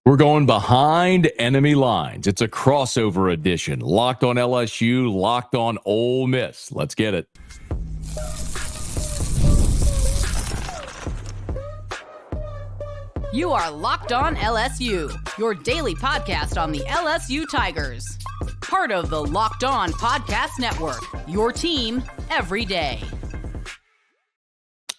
We're going behind enemy lines. It's a crossover edition. Locked on LSU, locked on Ole Miss. Let's get it. You are Locked On LSU, your daily podcast on the LSU Tigers. Part of the Locked On Podcast Network, your team every day.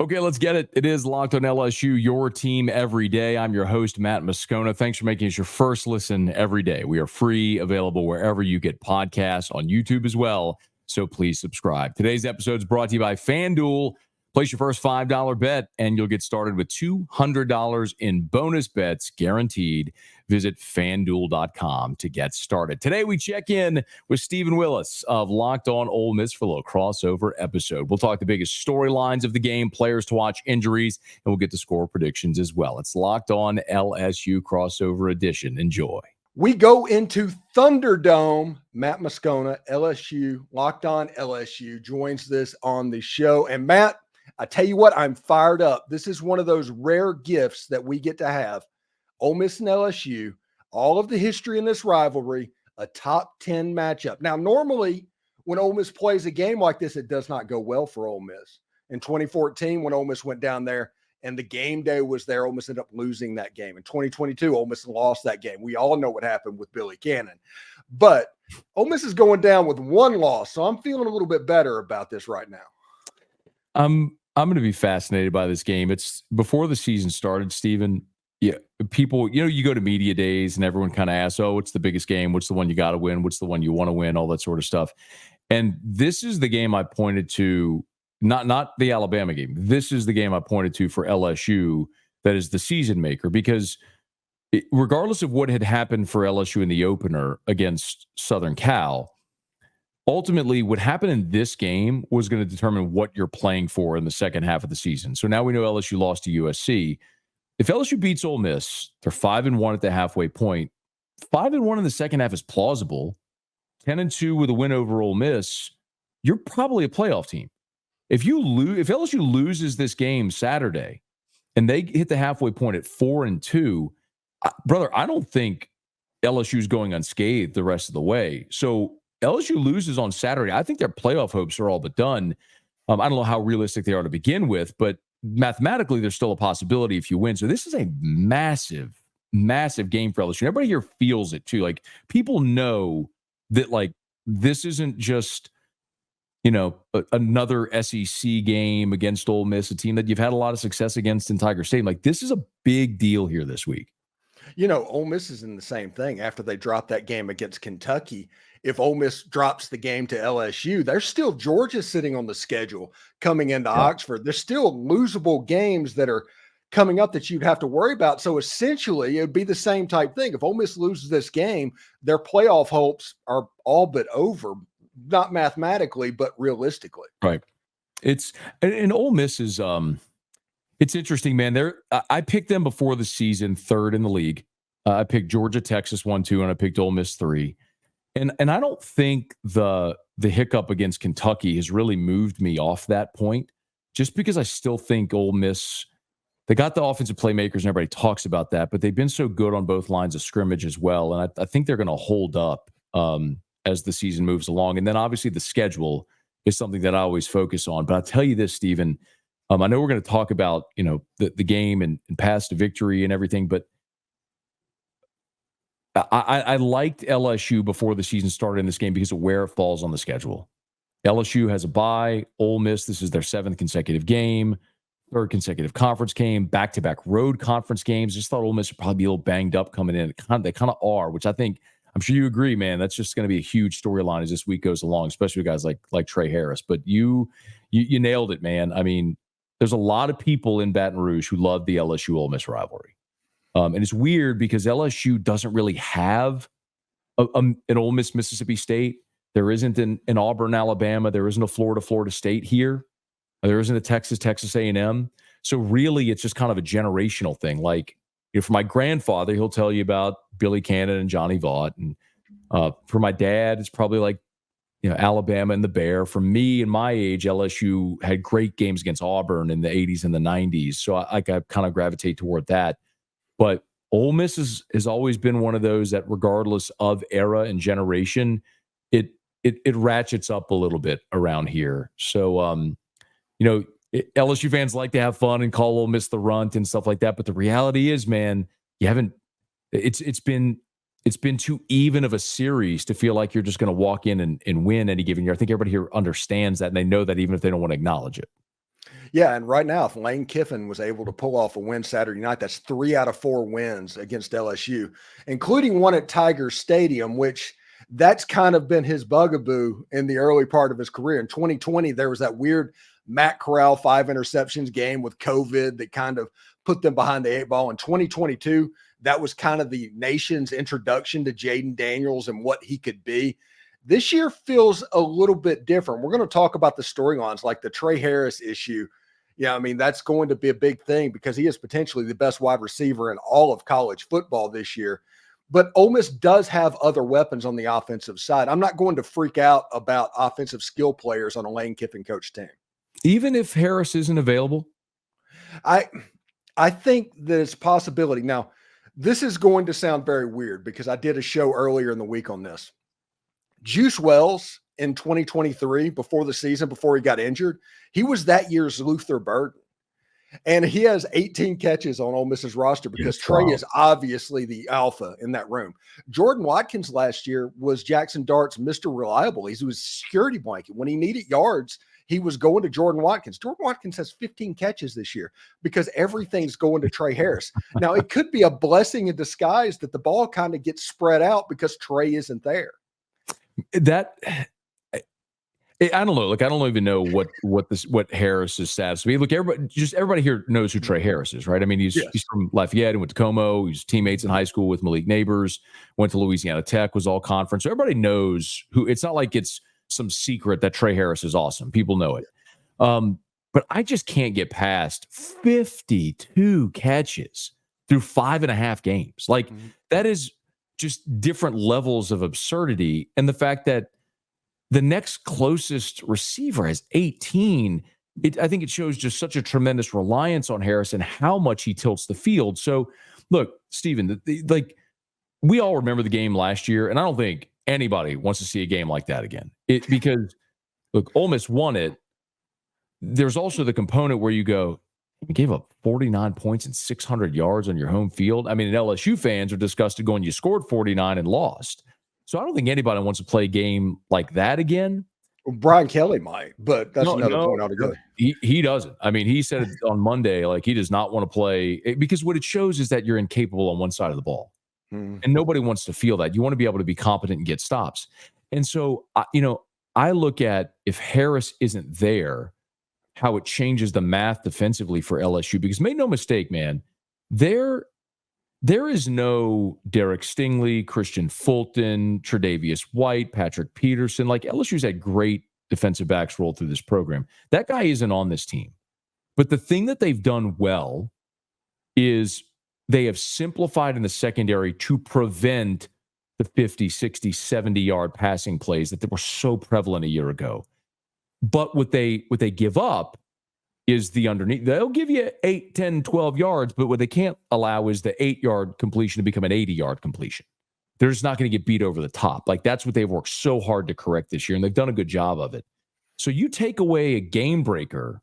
Okay, let's get it. It is Locked on LSU, your team every day. I'm your host, Matt Moscona. Thanks for making us your first listen every day. We are free, available wherever you get podcasts, on YouTube as well. So please subscribe. Today's episode is brought to you by FanDuel. Place your first $5 bet, and you'll get started with $200 in bonus bets guaranteed. Visit FanDuel.com to get started. Today, we check in with Steven Willis of Locked On Ole Miss for a little crossover episode. We'll talk the biggest storylines of the game, players to watch, injuries, and we'll get the score predictions as well. It's Locked On LSU crossover edition. Enjoy. We go into Thunderdome. Matt Moscona, LSU, Locked On LSU, joins this on the show. And Matt, I tell you what, I'm fired up. This is one of those rare gifts that we get to have. Ole Miss and LSU, all of the history in this rivalry, a top 10 matchup. Now, normally when Ole Miss plays a game like this, it does not go well for Ole Miss. In 2014, when Ole Miss went down there and the game day was there, Ole Miss ended up losing that game. In 2022, Ole Miss lost that game. We all know what happened with Billy Cannon. But Ole Miss is going down with one loss, so I'm feeling a little bit better about this right now. I'm going to be fascinated by this game. It's before the season started, Steven. Yeah, people, you go to media days and everyone kind of asks, oh, what's the biggest game? What's the one you got to win? What's the one you want to win? All that sort of stuff. And this is the game I pointed to, not the Alabama game. This is the game I pointed to for LSU that is the season maker, because regardless of what had happened for LSU in the opener against Southern Cal, ultimately, what happened in this game was going to determine what you're playing for in the second half of the season. So now we know LSU lost to USC. If LSU beats Ole Miss, they're 5-1 at the halfway point. 5-1 in the second half is plausible. 10-2 with a win over Ole Miss, you're probably a playoff team. If LSU loses this game Saturday and they hit the halfway point at 4-2, brother, I don't think LSU is going unscathed the rest of the way. So LSU loses on Saturday, I think their playoff hopes are all but done. I don't know how realistic they are to begin with, but mathematically, there's still a possibility if you win. So this is a massive, massive game for LSU. Everybody here feels it too. Like, people know that, like, this isn't just, another SEC game against Ole Miss, a team that you've had a lot of success against in Tiger Stadium. Like, this is a big deal here this week. Ole Miss is in the same thing after they dropped that game against Kentucky. If Ole Miss drops the game to LSU, there's still Georgia sitting on the schedule coming into Oxford. There's still losable games that are coming up that you'd have to worry about. So essentially, it would be the same type thing. If Ole Miss loses this game, their playoff hopes are all but over, not mathematically, but realistically. Right. And Ole Miss is it's interesting, man. I picked them before the season third in the league. I picked Georgia, Texas 1-2, and I picked Ole Miss 3. And I don't think the hiccup against Kentucky has really moved me off that point, just because I still think Ole Miss, they got the offensive playmakers and everybody talks about that, but they've been so good on both lines of scrimmage as well. And I think they're going to hold up as the season moves along. And then obviously the schedule is something that I always focus on. But I'll tell you this, Steven, I know we're going to talk about, the game and paths to victory and everything, but I liked LSU before the season started in this game because of where it falls on the schedule. LSU has a bye. Ole Miss, this is their 7th consecutive game, 3rd consecutive conference game, back-to-back road conference games. Just thought Ole Miss would probably be a little banged up coming in. They kind of are, which I think, I'm sure you agree, man. That's just going to be a huge storyline as this week goes along, especially with guys like Trey Harris. But you nailed it, man. I mean, there's a lot of people in Baton Rouge who love the LSU-Ole Miss rivalry. And it's weird because LSU doesn't really have an Ole Miss, Mississippi State. There isn't an Auburn, Alabama. There isn't a Florida State here. There isn't a Texas A&M. So really, it's just kind of a generational thing. Like, for my grandfather, he'll tell you about Billy Cannon and Johnny Vaught. And for my dad, it's probably like, Alabama and the Bear. For me and my age, LSU had great games against Auburn in the 80s and the 90s. So I kind of gravitate toward that. But Ole Miss has always been one of those that, regardless of era and generation, it ratchets up a little bit around here. So, LSU fans like to have fun and call Ole Miss the runt and stuff like that. But the reality is, man, you haven't. It's been too even of a series to feel like you're just going to walk in and win any given year. I think everybody here understands that, and they know that even if they don't want to acknowledge it. Yeah, and right now, if Lane Kiffin was able to pull off a win Saturday night, that's 3 out of 4 wins against LSU, including one at Tiger Stadium, which that's kind of been his bugaboo in the early part of his career. In 2020, there was that weird Matt Corral 5 interceptions game with COVID that kind of put them behind the 8 ball. In 2022, that was kind of the nation's introduction to Jaden Daniels and what he could be. This year feels a little bit different. We're going to talk about the storylines like the Trey Harris issue. Yeah, I mean, that's going to be a big thing because he is potentially the best wide receiver in all of college football this year. But Ole Miss does have other weapons on the offensive side. I'm not going to freak out about offensive skill players on a Lane Kiffin coach team. Even if Harris isn't available? I think that it's a possibility. Now, this is going to sound very weird because I did a show earlier in the week on this. Juice Wells in 2023, before the season, before he got injured, he was that year's Luther Burden. And he has 18 catches on Ole Miss's roster because Trey is obviously the alpha in that room. Jordan Watkins last year was Jackson Dart's Mr. Reliable. He was security blanket. When he needed yards, he was going to Jordan Watkins. Jordan Watkins has 15 catches this year because everything's going to Trey Harris. Now, it could be a blessing in disguise that the ball kind of gets spread out because Trey isn't there. I don't know. Like, I don't even know what Harris's status will be. Look, everybody here knows who Trey Harris is, right? I mean, he's from Lafayette and went to Como. He's teammates in high school with Malik Neighbors, went to Louisiana Tech, was all conference. So everybody knows who. It's not like it's some secret that Trey Harris is awesome. People know it. But I just can't get past 52 catches through 5.5 games. Like, that is just different levels of absurdity. And the fact that the next closest receiver has 18. I think it shows just such a tremendous reliance on Harris and how much he tilts the field. So, look, Steven, we all remember the game last year, and I don't think anybody wants to see a game like that again. Because, look, Ole Miss won it. There's also the component where you go, you gave up 49 points and 600 yards on your home field. I mean, LSU fans are disgusted going, you scored 49 and lost. So I don't think anybody wants to play a game like that again. Well, Brian Kelly might, but that's another point altogether. He doesn't. I mean, he said on Monday, like, he does not want to play because what it shows is that you're incapable on one side of the ball. And nobody wants to feel that. You want to be able to be competent and get stops. And so, I look at if Harris isn't there, how it changes the math defensively for LSU. Because make no mistake, man, there is no Derek Stingley, Christian Fulton, Tre'Davious White, Patrick Peterson. Like, LSU's had great defensive backs roll through this program. That guy isn't on this team. But the thing that they've done well is they have simplified in the secondary to prevent the 50, 60, 70-yard passing plays that were so prevalent a year ago. But what they give up is the underneath. They'll give you 8, 10, 12 yards, but what they can't allow is the 8-yard completion to become an 80-yard completion. They're just not going to get beat over the top. Like, that's what they've worked so hard to correct this year, and they've done a good job of it. So you take away a game breaker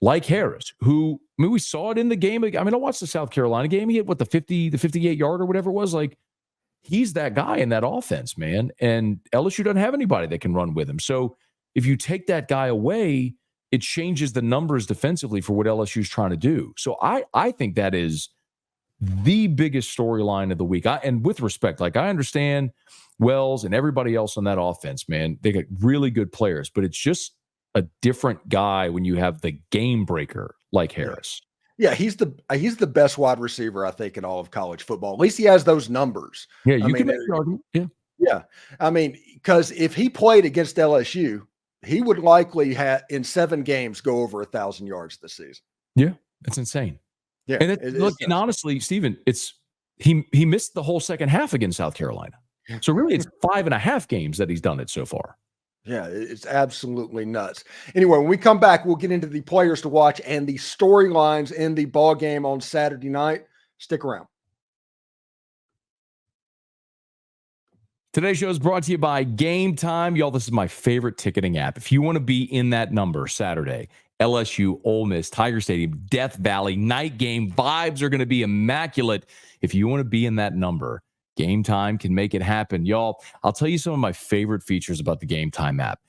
like Harris, who, I mean, we saw it in the game. I mean, I watched the South Carolina game. He hit, the 58-yard or whatever it was. Like, he's that guy in that offense, man. And LSU doesn't have anybody that can run with him. So if you take that guy away, it changes the numbers defensively for what LSU is trying to do. So I think that is the biggest storyline of the week. And with respect, like, I understand Wells and everybody else on that offense, man, they got really good players, but it's just a different guy when you have the game breaker like Harris. Yeah, he's the best wide receiver, I think, in all of college football. At least he has those numbers. Yeah, you can make an argument. Yeah. Yeah. I mean, because if he played against LSU, he would likely have in 7 games go over 1,000 yards this season. Yeah, that's insane. Yeah, and honestly, Steven, he missed the whole second half against South Carolina. So really, it's 5.5 games that he's done it so far. Yeah, it's absolutely nuts. Anyway, when we come back, we'll get into the players to watch and the storylines in the ball game on Saturday night. Stick around. Today's show is brought to you by Game Time. Y'all, this is my favorite ticketing app. If you want to be in that number Saturday, LSU, Ole Miss, Tiger Stadium, Death Valley, night game, vibes are going to be immaculate. If you want to be in that number, Game Time can make it happen. Y'all, I'll tell you some of my favorite features about the Game Time app.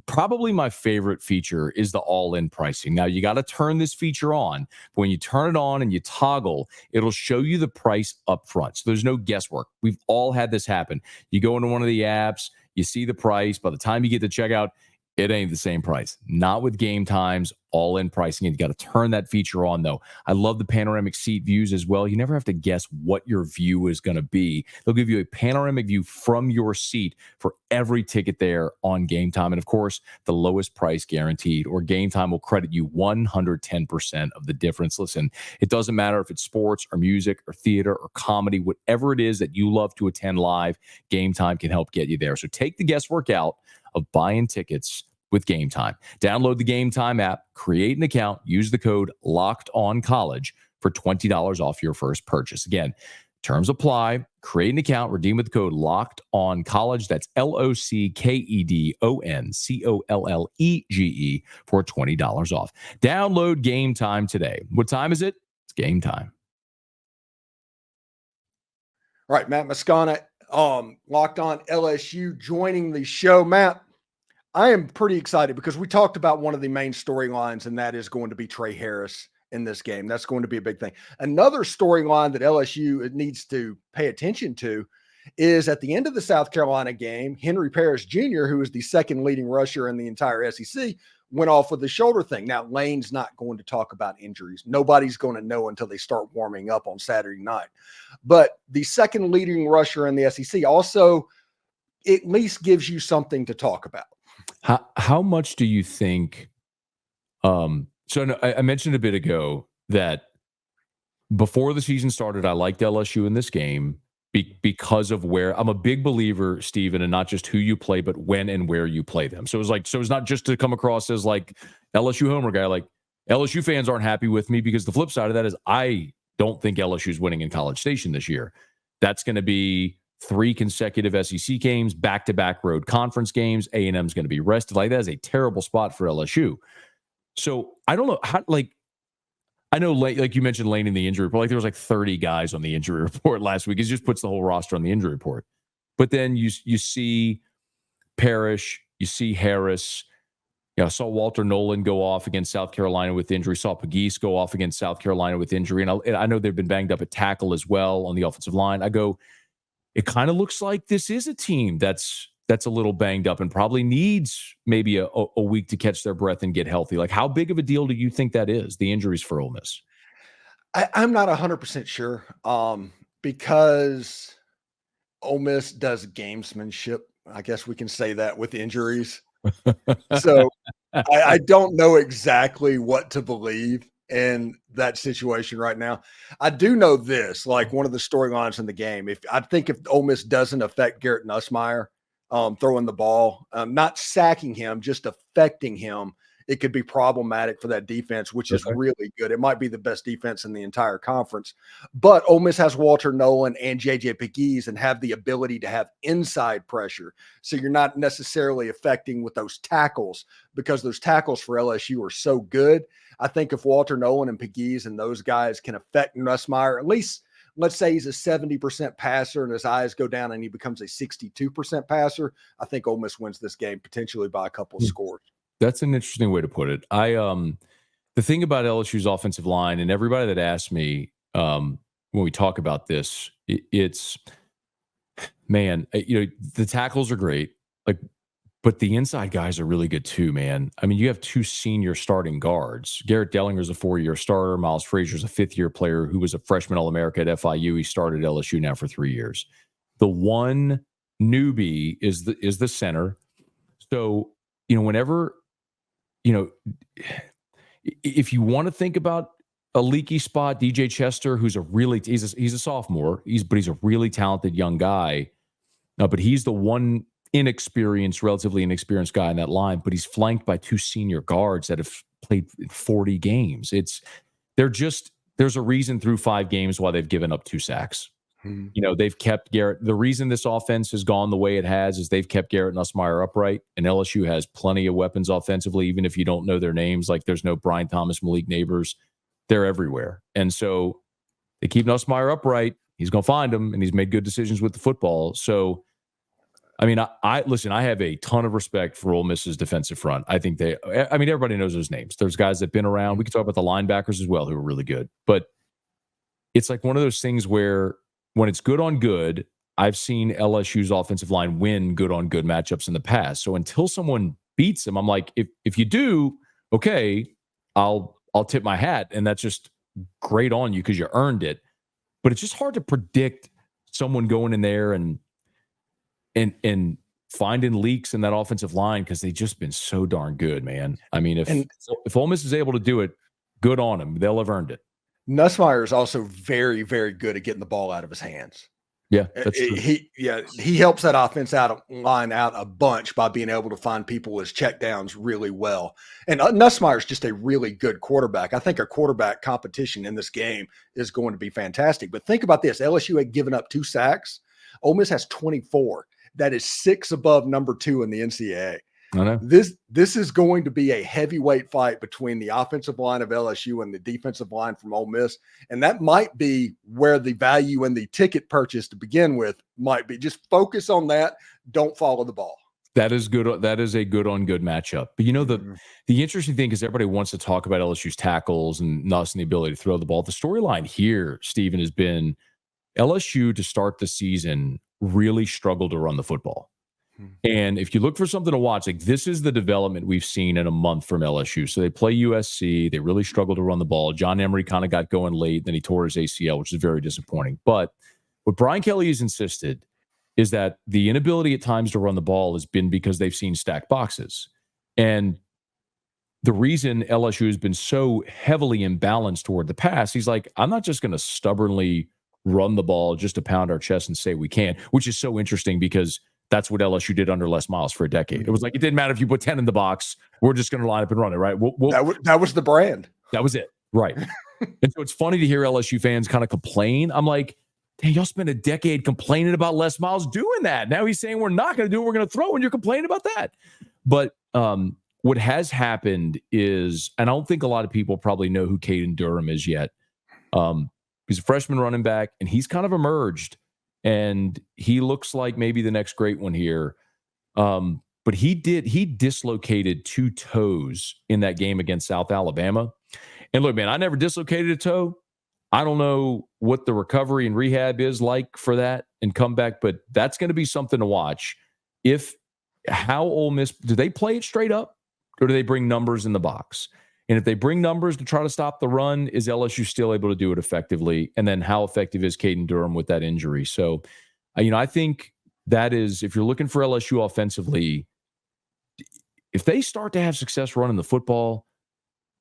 Probably my favorite feature is the all-in pricing. Now, you got to turn this feature on. When you turn it on and you toggle, it'll show you the price up front. So there's no guesswork. We've all had this happen. You go into one of the apps, you see the price. By the time you get to checkout, it ain't the same price. Not with Game Time's all-in pricing. And you got to turn that feature on, though. I love the panoramic seat views as well. You never have to guess what your view is going to be. They'll give you a panoramic view from your seat for every ticket there on Game Time. And, of course, the lowest price guaranteed, or Game Time will credit you 110% of the difference. Listen, it doesn't matter if it's sports or music or theater or comedy, whatever it is that you love to attend live, Game Time can help get you there. So take the guesswork out of buying tickets with Game Time. Download the Game Time app, create an account, use the code LOCKEDONCollege for $20 off your first purchase. Again, terms apply. Create an account, redeem with the code LOCKEDONCollege. That's LOCKEDONCOLLEGE for $20 off. Download Game Time today. What time is it? It's game time. All right, Matt Moscona, Locked On LSU, joining the show. Matt, I am pretty excited because we talked about one of the main storylines, and that is going to be Trey Harris in this game. That's going to be a big thing. Another storyline that LSU needs to pay attention to is at the end of the South Carolina game, Henry Parrish Jr., who is the second leading rusher in the entire SEC, went off with the shoulder thing. Now, Lane's not going to talk about injuries. Nobody's going to know until they start warming up on Saturday night. But the second leading rusher in the SEC also at least gives you something to talk about. How much do you think? I mentioned a bit ago that before the season started, I liked LSU in this game because of where I'm a big believer, Steven, and not just who you play, but when and where you play them. So it's not just to come across as like LSU homer guy. Like LSU fans aren't happy with me because the flip side of that is I don't think LSU's winning in College Station this year. That's going to be 3 consecutive SEC games, back-to-back road conference games. A&M's going to be rested. Like, that is a terrible spot for LSU. So I don't know how, I know, like you mentioned, Lane in the injury report, there was 30 guys on the injury report last week. It just puts the whole roster on the injury report. But then you see Parrish, you see Harris. I saw Walter Nolan go off against South Carolina with injury. Saw Pegues go off against South Carolina with injury. And I know they've been banged up at tackle as well on the offensive line. It kind of looks like this is a team that's a little banged up and probably needs maybe a week to catch their breath and get healthy. Like, how big of a deal do you think that is, the injuries for Ole Miss? I'm not 100% sure because Ole Miss does gamesmanship. I guess we can say that with injuries. So I don't know exactly what to believe in that situation right now. I do know this, like one of the storylines in the game, if Ole Miss doesn't affect Garrett Nussmeier throwing the ball, not sacking him, just affecting him, it could be problematic for that defense, which is really good. It might be the best defense in the entire conference. But Ole Miss has Walter Nolan and J.J. Pegues and have the ability to have inside pressure. So you're not necessarily affecting with those tackles because those tackles for LSU are so good. I think if Walter Nolan and Pegues and those guys can affect Nussmeier, at least let's say he's a 70% passer and his eyes go down and he becomes a 62% passer, I think Ole Miss wins this game potentially by a couple of scores. That's an interesting way to put it. The thing about LSU's offensive line, and everybody that asked me when we talk about this, it's the tackles are great, but the inside guys are really good too, man. I mean, you have 2 senior starting guards. Garrett Dellinger's a 4-year starter. Miles Frazier's a 5th-year player who was a freshman All-America at FIU. He started at LSU now for 3 years. The one newbie is the center. So, whenever, if you want to think about a leaky spot, DJ Chester, who's he's a sophomore, but he's a really talented young guy. But he's the one relatively inexperienced guy in that line, but he's flanked by 2 senior guards that have played 40 games. There's a reason through 5 games why they've given up 2 sacks. They've kept Garrett. The reason this offense has gone the way it has is they've kept Garrett Nussmeier upright, and LSU has plenty of weapons offensively, even if you don't know their names. Like there's no Brian Thomas, Malik Neighbors. They're everywhere. And so they keep Nussmeier upright. He's going to find them, and he's made good decisions with the football. So, I mean, I listen, I have a ton of respect for Ole Miss's defensive front. I think everybody knows those names. There's guys that have been around. We can talk about the linebackers as well who are really good. But it's like one of those things where when it's good on good, I've seen LSU's offensive line win good on good matchups in the past. So until someone beats them, I'm like, if you do, okay, I'll tip my hat, and that's just great on you because you earned it. But it's just hard to predict someone going in there and finding leaks in that offensive line because they've just been so darn good, man. I mean, if Ole Miss is able to do it, good on them. They'll have earned it. Nussmeier is also very, very good at getting the ball out of his hands. Yeah, that's true. He helps that offense line out a bunch by being able to find people as checkdowns really well. And Nussmeier is just a really good quarterback. I think a quarterback competition in this game is going to be fantastic. But think about this: LSU had given up 2 sacks. Ole Miss has 24. That is 6 above number 2 in the NCAA. I know. This is going to be a heavyweight fight between the offensive line of LSU and the defensive line from Ole Miss. And that might be where the value in the ticket purchase to begin with might be. Just focus on that. Don't follow the ball. That is good. That is a good on good matchup. But the interesting thing is everybody wants to talk about LSU's tackles and Nuss and the ability to throw the ball. The storyline here, Steven, has been LSU to start the season really struggled to run the football. And if you look for something to watch, like this is the development we've seen in a month from LSU. So they play USC. They really struggled to run the ball. John Emery kind of got going late. Then he tore his ACL, which is very disappointing. But what Brian Kelly has insisted is that the inability at times to run the ball has been because they've seen stacked boxes. And the reason LSU has been so heavily imbalanced toward the pass, he's like, I'm not just going to stubbornly run the ball just to pound our chest and say we can, which is so interesting because that's what LSU did under Les Miles for a decade. It was like, it didn't matter if you put 10 in the box. We're just going to line up and run it, right? That was the brand. That was it. Right. And so it's funny to hear LSU fans kind of complain. I'm like, dang, y'all spent a decade complaining about Les Miles doing that. Now he's saying we're not going to do it. We're going to throw, and you're complaining about that. But what has happened is, and I don't think a lot of people probably know who Caden Durham is yet. He's a freshman running back, and he's kind of emerged. And he looks like maybe the next great one here. But he dislocated 2 toes in that game against South Alabama. And look, man, I never dislocated a toe. I don't know what the recovery and rehab is like for that and comeback, but that's going to be something to watch. How Ole Miss, do they play it straight up or do they bring numbers in the box? And if they bring numbers to try to stop the run, is LSU still able to do it effectively? And then how effective is Caden Durham with that injury? So, I think that is, if you're looking for LSU offensively, if they start to have success running the football,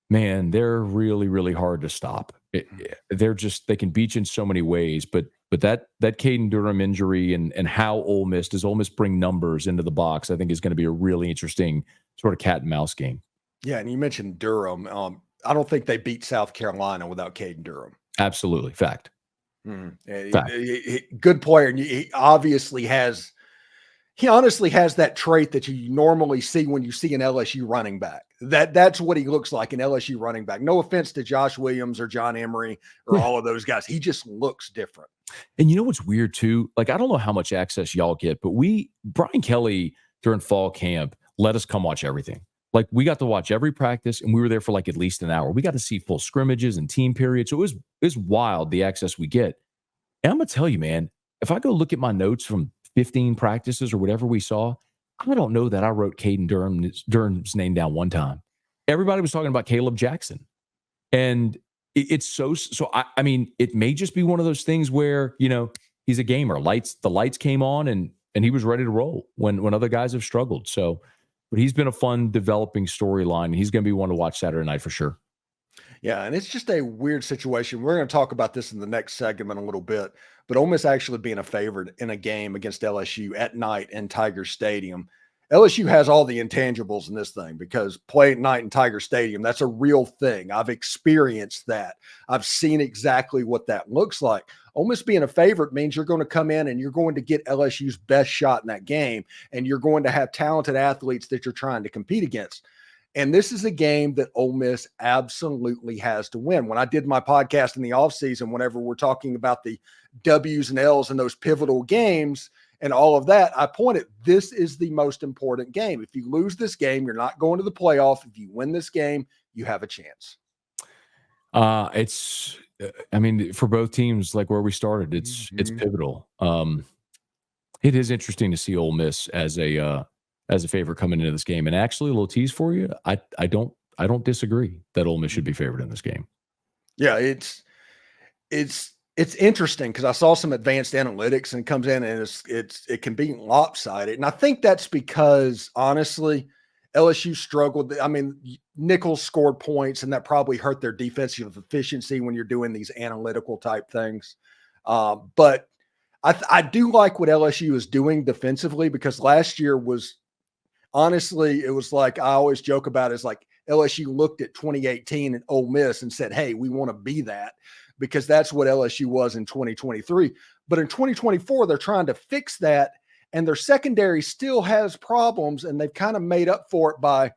man, they're really, really hard to stop. They can beat you in so many ways. But that Caden Durham injury and how does Ole Miss bring numbers into the box, I think is going to be a really interesting sort of cat and mouse game. Yeah, and you mentioned Durham. I don't think they beat South Carolina without Caden Durham. Absolutely. Fact. Fact. Good player. And he honestly has that trait that you normally see when you see an LSU running back. That's what he looks like, an LSU running back. No offense to Josh Williams or John Emery or all of those guys. He just looks different. And you know what's weird too? Like, I don't know how much access y'all get, but Brian Kelly during fall camp let us come watch everything. Like, we got to watch every practice, and we were there for like at least an hour. We got to see full scrimmages and team periods. So it was wild, the access we get. And I'm going to tell you, man, if I go look at my notes from 15 practices or whatever we saw, I don't know that I wrote Caden Durham's name down one time. Everybody was talking about Kaleb Jackson. And it's so I mean, it may just be one of those things where, he's a gamer. The lights came on and he was ready to roll when other guys have struggled. So, but he's been a fun developing storyline. He's going to be one to watch Saturday night for sure. Yeah, and it's just a weird situation. We're going to talk about this in the next segment a little bit, but Ole Miss actually being a favorite in a game against LSU at night in Tiger Stadium. LSU has all the intangibles in this thing because play at night in Tiger Stadium, that's a real thing. I've experienced that. I've seen exactly what that looks like. Ole Miss being a favorite means you're going to come in and you're going to get LSU's best shot in that game, and you're going to have talented athletes that you're trying to compete against. And this is a game that Ole Miss absolutely has to win. When I did my podcast in the offseason, whenever we're talking about the W's and L's in those pivotal games and all of that, I pointed, this is the most important game. If you lose this game, you're not going to the playoff. If you win this game, you have a chance. I mean, for both teams, like where we started, it's pivotal. It is interesting to see Ole Miss as a favorite coming into this game. And actually, a little tease for you, I don't disagree that Ole Miss should be favored in this game. Yeah, it's interesting because I saw some advanced analytics and it comes in and it can be lopsided. And I think that's because, honestly, LSU struggled. I mean, Nichols scored points, and that probably hurt their defensive efficiency when you're doing these analytical type things. But I do like what LSU is doing defensively, because last year was, honestly, it was like I always joke about it, is like LSU looked at 2018 and Ole Miss and said, hey, we want to be that, because that's what LSU was in 2023. But in 2024, they're trying to fix that, and their secondary still has problems, and they've kind of made up for it by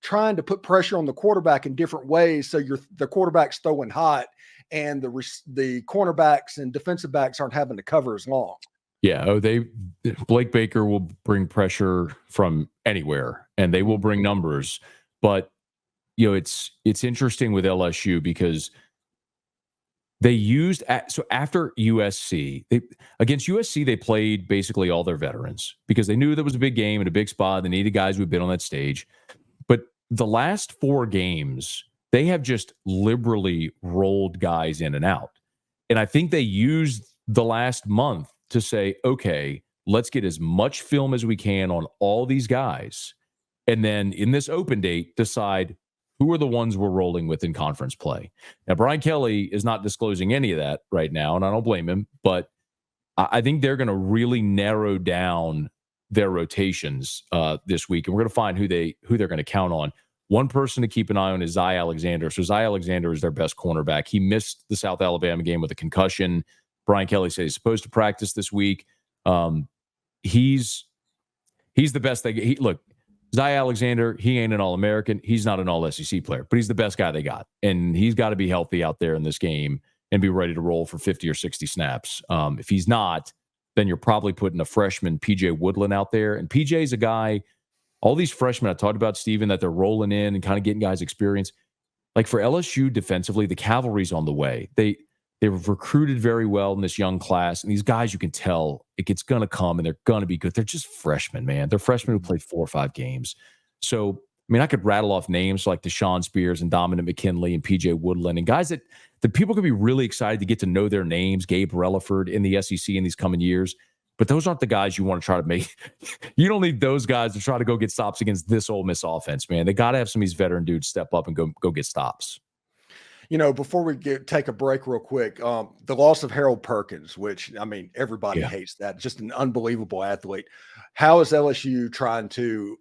trying to put pressure on the quarterback in different ways. So the quarterback's throwing hot, and the cornerbacks and defensive backs aren't having to cover as long. Yeah, Blake Baker will bring pressure from anywhere, and they will bring numbers. But it's interesting with LSU because they used so after USC, against USC they played basically all their veterans because they knew there was a big game and a big spot. They needed guys who'd been on that stage. But the last 4 games, they have just liberally rolled guys in and out. And I think they used the last month to say, okay, let's get as much film as we can on all these guys. And then in this open date, decide who are the ones we're rolling with in conference play. Now, Brian Kelly is not disclosing any of that right now, and I don't blame him, but I think they're going to really narrow down their rotations this week, and we're going to find who they're going to count on. One person to keep an eye on is Zy Alexander. So Zy Alexander is their best cornerback. He missed the South Alabama game with a concussion. Brian Kelly said he's supposed to practice this week. He's the best look, Zy Alexander, he ain't an All-American. He's not an All-SEC player, but he's the best guy they got. And he's got to be healthy out there in this game and be ready to roll for 50 or 60 snaps. If he's not, then you're probably putting a freshman, PJ Woodland, out there. And PJ's a guy, all these freshmen I talked about, Steven, that they're rolling in and kind of getting guys experience. Like for LSU defensively, the cavalry's on the way. They've recruited very well in this young class. And these guys, you can tell it's going to come and they're going to be good. They're just freshmen, man. They're freshmen who played 4 or 5 games. So, I mean, I could rattle off names like Deshaun Spears and Dominic McKinley and PJ Woodland and guys that the people could be really excited to get to know their names, Gabe Relaford in the SEC in these coming years. But those aren't the guys you want to try to make. You don't need those guys to try to go get stops against this Ole Miss offense, man. They got to have some of these veteran dudes step up and go get stops. Before we take a break real quick, the loss of Harold Perkins, which, I mean, everybody hates that. Just an unbelievable athlete. How is LSU trying to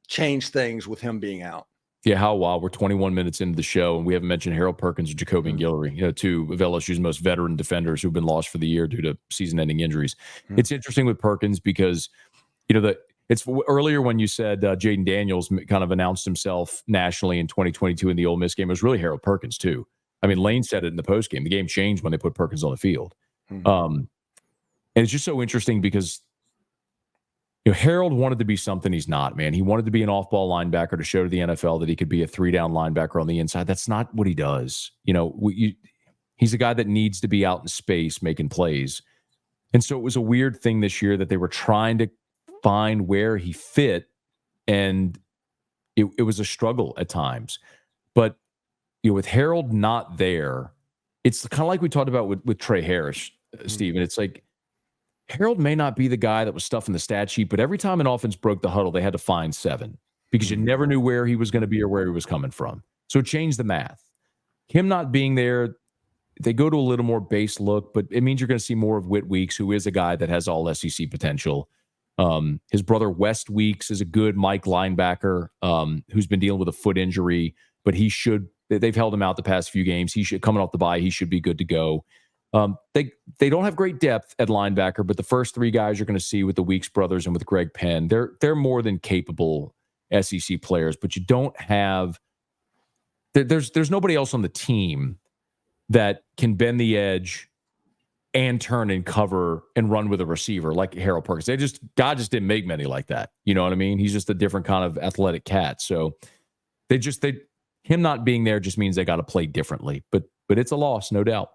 change things with him being out? Yeah, how wild. We're 21 minutes into the show, and we haven't mentioned Harold Perkins or Jacobian Guillory, 2 of LSU's most veteran defenders who've been lost for the year due to season-ending injuries. It's interesting with Perkins because, it's earlier when you said Jaden Daniels kind of announced himself nationally in 2022 in the Ole Miss game. It was really Harold Perkins too. I mean, Lane said it in the postgame. The game changed when they put Perkins on the field. And it's just so interesting because Harold wanted to be something he's not, man. He wanted to be an off-ball linebacker to show to the NFL that he could be a 3-down linebacker on the inside. That's not what he does. He's a guy that needs to be out in space making plays. And so it was a weird thing this year that they were trying to find where he fit, and it was a struggle at times. But with Harold not there, it's kind of like we talked about with Trey Harris, Steven. It's like Harold may not be the guy that was stuffing the stat sheet, but every time an offense broke the huddle, they had to find 7 because you never knew where he was going to be or where he was coming from. So it changed the math. Him not being there, they go to a little more base look, but it means you're going to see more of Whit Weeks, who is a guy that has all SEC potential. His brother West Weeks is a good Mike linebacker who's been dealing with a foot injury, but they've held him out the past few games. Coming off the bye, he should be good to go. They don't have great depth at linebacker, but the first three guys you're going to see with the Weeks brothers and with Greg Penn, they're more than capable SEC players, but you don't have there's nobody else on the team that can bend the edge and turn and cover and run with a receiver like Harold Perkins. God just didn't make many like that. You know what I mean? He's just a different kind of athletic cat. So him not being there just means they got to play differently. But it's a loss, no doubt.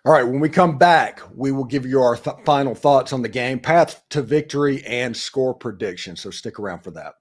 All right, when we come back, we will give you our final thoughts on the game, path to victory, and score prediction. So stick around for that.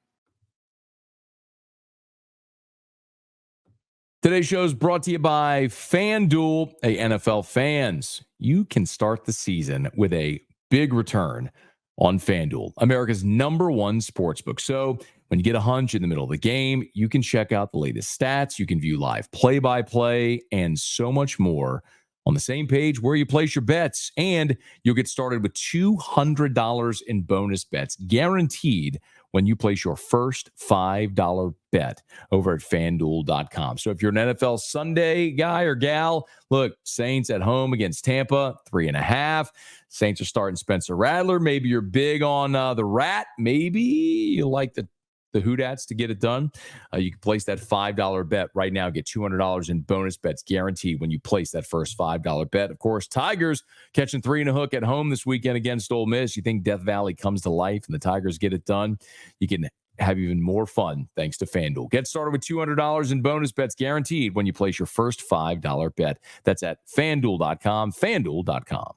Today's show is brought to you by FanDuel. Hey, NFL fans, you can start the season with a big return on FanDuel, America's #1 sportsbook. So when you get a hunch in the middle of the game, you can check out the latest stats. You can view live play-by-play and so much more on the same page where you place your bets. And you'll get started with $200 in bonus bets guaranteed when you place your first $5 bet over at FanDuel.com. So if you're an NFL Sunday guy or gal, look, Saints at home against Tampa, 3.5. Saints are starting Spencer Rattler. Maybe you're big on the Rat. Maybe you like the Hoodats to get it done. You can place that $5 bet right now. Get $200 in bonus bets guaranteed when you place that first $5 bet. Of course, Tigers catching 3 and a hook at home this weekend against Ole Miss. You think Death Valley comes to life and the Tigers get it done? You can have even more fun thanks to FanDuel. Get started with $200 in bonus bets guaranteed when you place your first $5 bet. That's at FanDuel.com, FanDuel.com.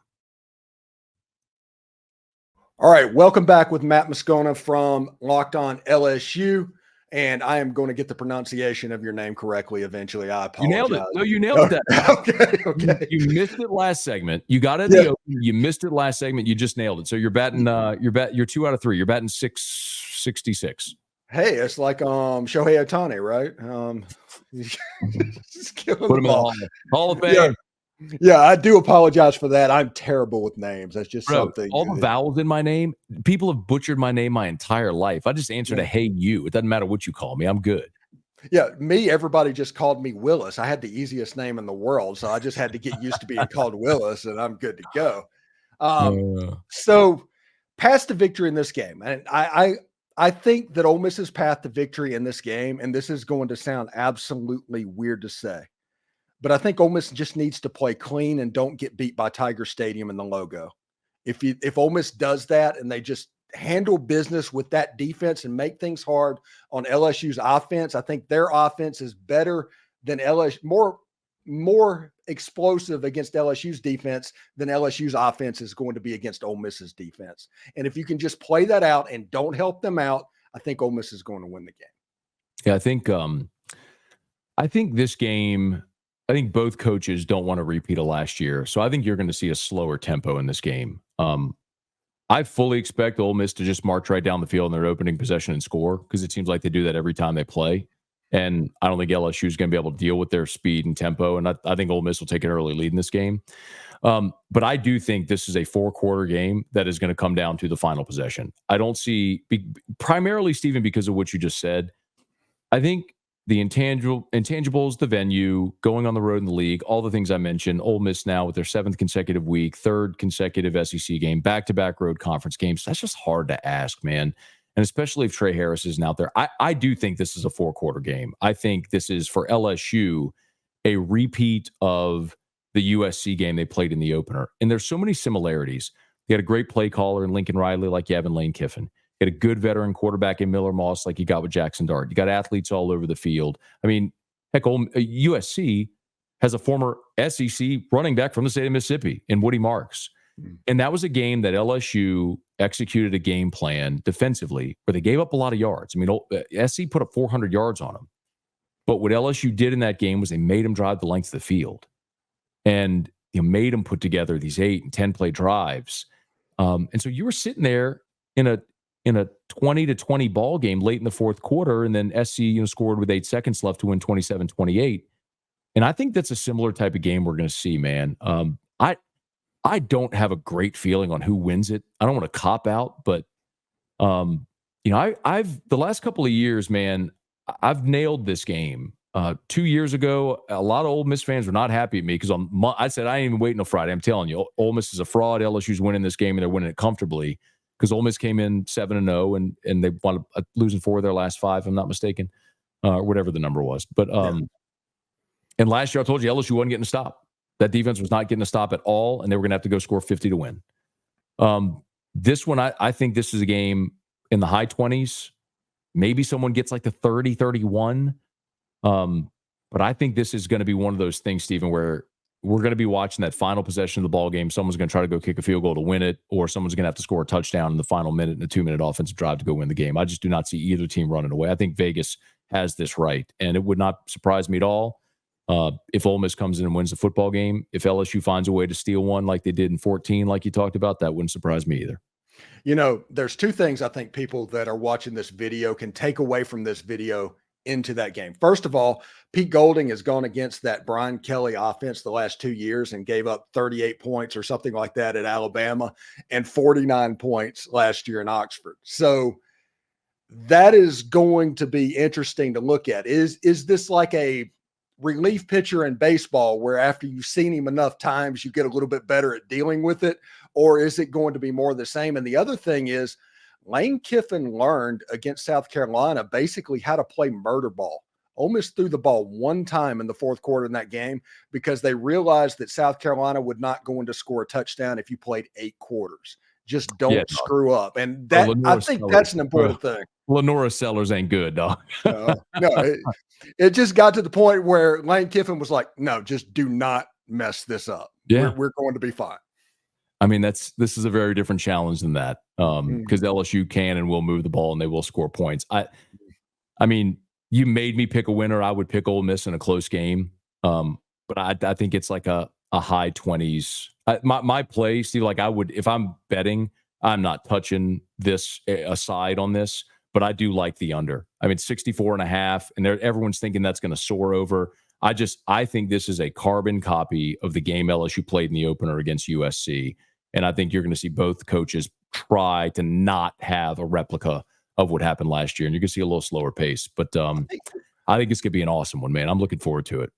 All right, welcome back with Matt Moscona from Locked On LSU, and I am going to get the pronunciation of your name correctly eventually. I apologize. You nailed it. No, you nailed it. Okay. You missed it last segment. You got it. Yeah. You missed it last segment. You just nailed it. So you're batting. You're 2 out of 3. You're batting 666. Hey, it's like Shohei Ohtani, right? Put him in the Hall of Fame. Yeah, I do apologize for that. I'm terrible with names. That's just something. All the vowels in my name, people have butchered my name my entire life. I just answer to hey, you. It doesn't matter what you call me. I'm good. Yeah, everybody just called me Willis. I had the easiest name in the world, so I just had to get used to being called Willis, and I'm good to go. So path to victory in this game. And I think that Ole Miss's path to victory in this game, and this is going to sound absolutely weird to say, but I think Ole Miss just needs to play clean and don't get beat by Tiger Stadium and the logo. If Ole Miss does that and they just handle business with that defense and make things hard on LSU's offense, I think their offense is better than LSU, more explosive against LSU's defense than LSU's offense is going to be against Ole Miss's defense. And if you can just play that out and don't help them out, I think Ole Miss is going to win the game. Yeah, I think this game. I think both coaches don't want to repeat of last year. So I think you're going to see a slower tempo in this game. I fully expect Ole Miss to just march right down the field in their opening possession and score because it seems like they do that every time they play. And I don't think LSU is going to be able to deal with their speed and tempo. And I think Ole Miss will take an early lead in this game. But I do think this is a 4-quarter game that is going to come down to the final possession. I don't see, primarily, Steven, because of what you just said, I think the intangibles, the venue, going on the road in the league, all the things I mentioned, Ole Miss now with their 7th consecutive week, 3rd consecutive SEC game, back-to-back road conference games. That's just hard to ask, man. And especially if Trey Harris isn't out there. I do think this is a 4-quarter game. I think this is, for LSU, a repeat of the USC game they played in the opener. And there's so many similarities. They had a great play caller in Lincoln Riley like you have in Lane Kiffin. You had a good veteran quarterback in Miller Moss like you got with Jackson Dart. You got athletes all over the field. I mean, heck, USC has a former SEC running back from the state of Mississippi in Woody Marks. And that was a game that LSU executed a game plan defensively where they gave up a lot of yards. I mean, SC put up 400 yards on them. But what LSU did in that game was they made them drive the length of the field. And made them put together these 8 and 10 play drives. And so you were sitting there in a 20-20 ball game late in the 4th quarter, and then SC scored with 8 seconds left to win 27-28. And I think that's a similar type of game we're going to see, man. I don't have a great feeling on who wins it. I don't want to cop out, but I've the last couple of years, man, I've nailed this game. 2 years ago, a lot of Ole Miss fans were not happy at me because I said I ain't even waiting till Friday. I'm telling you, Ole Miss is a fraud. LSU's winning this game and they're winning it comfortably because Ole Miss came in 7-0 and they won losing 4 of their last 5, if I'm not mistaken, or whatever the number was. But and last year I told you LSU wasn't getting a stop. That defense was not getting a stop at all, and they were going to have to go score 50 to win. This one, I think this is a game in the high 20s. Maybe someone gets like the 30, 31. But I think this is going to be one of those things, Steven, where we're going to be watching that final possession of the ball game. Someone's going to try to go kick a field goal to win it, or someone's going to have to score a touchdown in the final minute in a 2-minute offensive drive to go win the game. I just do not see either team running away. I think Vegas has this right, and it would not surprise me at all if Ole Miss comes in and wins the football game. If LSU finds a way to steal one like they did in 14, like you talked about, that wouldn't surprise me either. There's 2 things I think people that are watching this video can take away from this video into that game. First of all, Pete Golding has gone against that Brian Kelly offense the last 2 years and gave up 38 points or something like that at Alabama and 49 points last year in Oxford. So that is going to be interesting to look at. Is this like a relief pitcher in baseball where after you've seen him enough times, you get a little bit better at dealing with it? Or is it going to be more of the same? And the other thing is, Lane Kiffin learned against South Carolina basically how to play murder ball. Ole Miss threw the ball 1 time in the 4th quarter in that game because they realized that South Carolina would not go in to score a touchdown if you played 8 quarters. Just don't screw up. And that I think that's an important thing. Lenora Sellers ain't good, dog. No, it just got to the point where Lane Kiffin was like, no, just do not mess this up. Yeah. We're going to be fine. I mean, this is a very different challenge than that because LSU can and will move the ball and they will score points. I mean, you made me pick a winner. I would pick Ole Miss in a close game, but I think it's like a high 20s. My play, Steve, like I would, if I'm betting, I'm not touching this aside on this, but I do like the under. I mean, 64.5, and everyone's thinking that's going to soar over. I think this is a carbon copy of the game LSU played in the opener against USC. And I think you're going to see both coaches try to not have a replica of what happened last year. And you're going to see a little slower pace. But I think it's going to be an awesome one, man. I'm looking forward to it.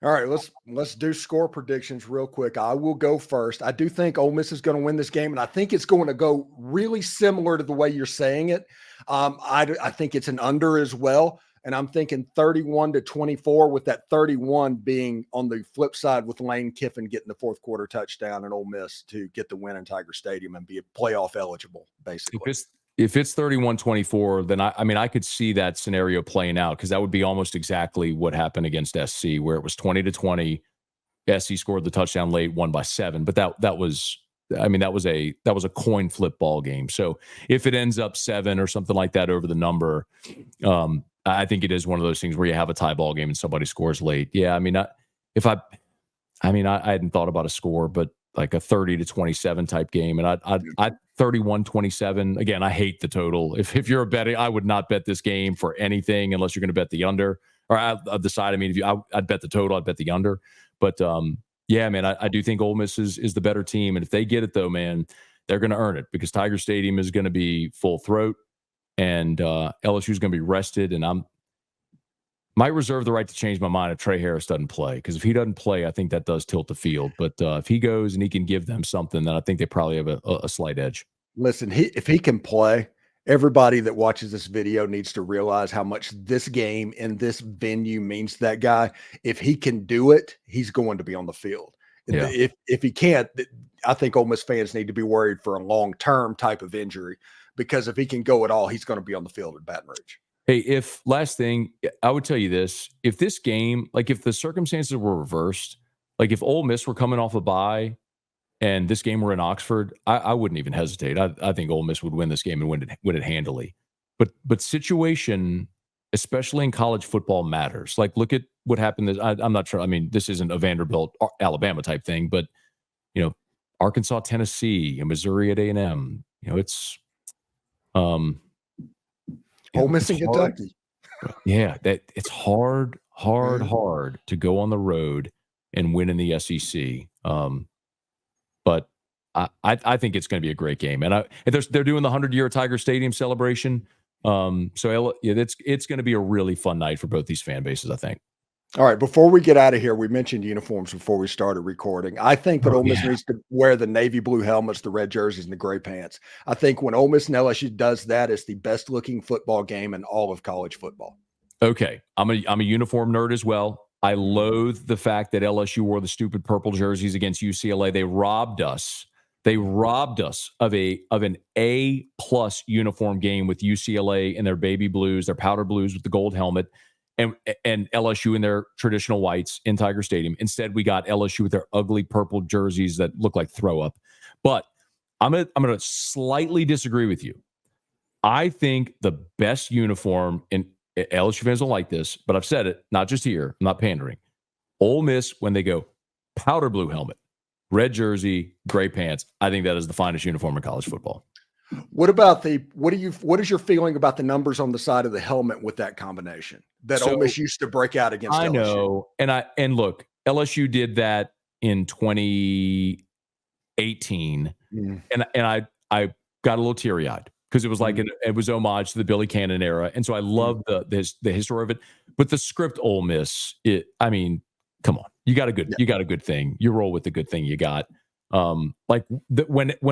All right, let's do score predictions real quick. I will go first. I do think Ole Miss is going to win this game, and I think it's going to go really similar to the way you're saying it. I think it's an under as well. And I'm thinking 31-24, with that 31 being on the flip side with Lane Kiffin getting the 4th quarter touchdown and Ole Miss to get the win in Tiger Stadium and be playoff eligible, basically. If it's 31-24, then I could see that scenario playing out because that would be almost exactly what happened against SC, where it was 20-20. SC scored the touchdown late, won by 7, but that was a coin flip ball game. So if it ends up 7 or something like that over the number, I think it is one of those things where you have a tie ball game and somebody scores late. Yeah, I hadn't thought about a score, but like a 30-27 type game, and I 31-27. Again, I hate the total. If you're a betting, I would not bet this game for anything unless you're going to bet the under. Or I'll decide. I mean, I'd bet the total, I'd bet the under. But yeah, man, I do think Ole Miss is the better team, and if they get it though, man, they're going to earn it because Tiger Stadium is going to be full throat. And LSU is going to be rested, and I might reserve the right to change my mind if Trey Harris doesn't play, because if he doesn't play, I think that does tilt the field. But if he goes and he can give them something, then I think they probably have a slight edge. Listen, if he can play, everybody that watches this video needs to realize how much this game and this venue means to that guy. If he can do it, he's going to be on the field. Yeah. If he can't, I think Ole Miss fans need to be worried for a long-term type of injury. Because if he can go at all, he's going to be on the field at Baton Rouge. Hey, last thing, I would tell you this. If this game, like if the circumstances were reversed, like if Ole Miss were coming off a bye and this game were in Oxford, I wouldn't even hesitate. I think Ole Miss would win this game and win it handily. But situation, especially in college football, matters. Like look at what happened. I'm not sure. I mean, this isn't a Vanderbilt, Alabama type thing, but, Arkansas, Tennessee, and Missouri at A&M, it's Ole Miss and Kentucky. Yeah, that it's hard to go on the road and win in the SEC. But I think it's going to be a great game. And they're doing the 100-year Tiger Stadium celebration. It's going to be a really fun night for both these fan bases, I think. All right, before we get out of here, we mentioned uniforms before we started recording. I think that Ole Miss needs to wear the navy blue helmets, the red jerseys, and the gray pants. I think when Ole Miss and LSU does that, it's the best-looking football game in all of college football. Okay, I'm a uniform nerd as well. I loathe the fact that LSU wore the stupid purple jerseys against UCLA. They robbed us. They robbed us of an A+ uniform game with UCLA in their baby blues, their powder blues with the gold helmet. And LSU in their traditional whites in Tiger Stadium. Instead, we got LSU with their ugly purple jerseys that look like throw up. But I'm gonna slightly disagree with you. I think the best uniform, and LSU fans don't like this, but I've said it, not just here, I'm not pandering. Ole Miss, when they go powder blue helmet, red jersey, gray pants, I think that is the finest uniform in college football. What is your feeling about the numbers on the side of the helmet with that combination that Ole Miss used to break out against LSU? I know. And look, LSU did that in 2018. And I got a little teary-eyed because it was like it was homage to the Billy Cannon era. And so I love the history of it. But the script Ole Miss, come on. You got a good thing. You roll with the good thing you got. When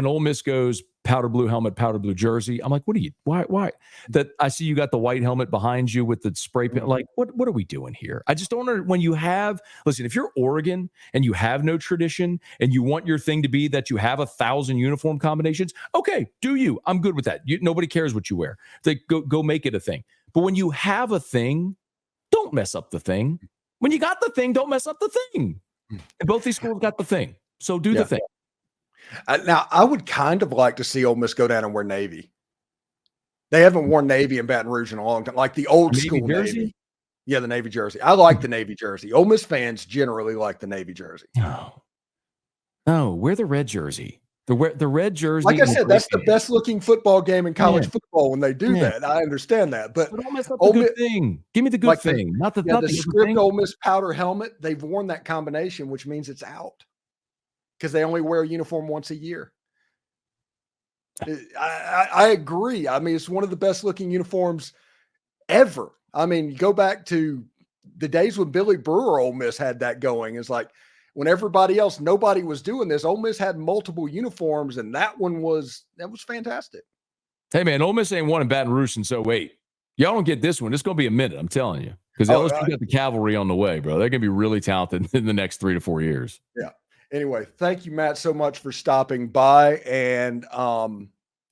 Ole Miss goes powder blue helmet, powder blue jersey, I'm like, why? That I see you got the white helmet behind you with the spray paint. Like, what are we doing here? I just don't know. When you listen, if you're Oregon and you have no tradition and you want your thing to be that you have 1,000 uniform combinations, okay, do you? I'm good with that. Nobody cares what you wear. Go make it a thing. But when you have a thing, don't mess up the thing. When you got the thing, don't mess up the thing. And both these schools got the thing. So do the thing. Now, I would kind of like to see Ole Miss go down and wear navy. They haven't worn navy in Baton Rouge in a long time, like the old school Navy. Yeah, the navy jersey. I like the navy jersey. Ole Miss fans generally like the navy jersey. No, wear the red jersey. The red jersey. Like I said, that's the best looking football game in college football when they do that. I understand that, but don't mess up the good thing. Give me the good thing, not the script Ole Miss powder helmet. They've worn that combination, which means it's out because they only wear a uniform once a year. I agree. I mean, it's one of the best looking uniforms ever. I mean, go back to the days when Billy Brewer Ole Miss had that going. It's like when nobody was doing this. Ole Miss had multiple uniforms, and that was fantastic. Hey man, Ole Miss ain't won in Baton Rouge since 08. Y'all don't get this one. It's gonna be a minute, I'm telling you. Because LSU got the cavalry on the way, bro. They're gonna be really talented in the next 3 to 4 years. Yeah. Anyway, thank you, Matt, so much for stopping by. And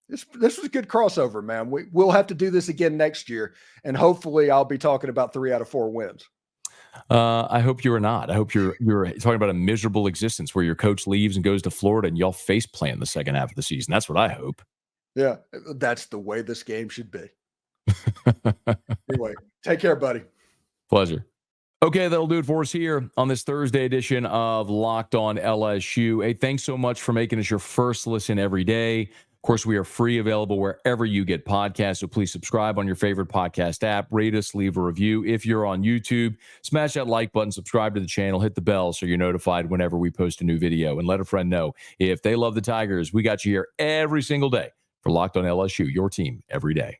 this was a good crossover, man. We'll have to do this again next year, and hopefully I'll be talking about 3 out of 4 wins. I hope you're not. I hope you're talking about a miserable existence where your coach leaves and goes to Florida and y'all face plant the second half of the season. That's what I hope. Yeah, that's the way this game should be. Anyway, take care, buddy. Pleasure. Okay, that'll do it for us here on this Thursday edition of Locked On LSU. Hey, thanks so much for making us your first listen every day. Of course, we are free, available wherever you get podcasts, so please subscribe on your favorite podcast app, rate us, leave a review. If you're on YouTube, smash that like button, subscribe to the channel, hit the bell so you're notified whenever we post a new video, and let a friend know. If they love the Tigers, we got you here every single day for Locked On LSU, your team every day.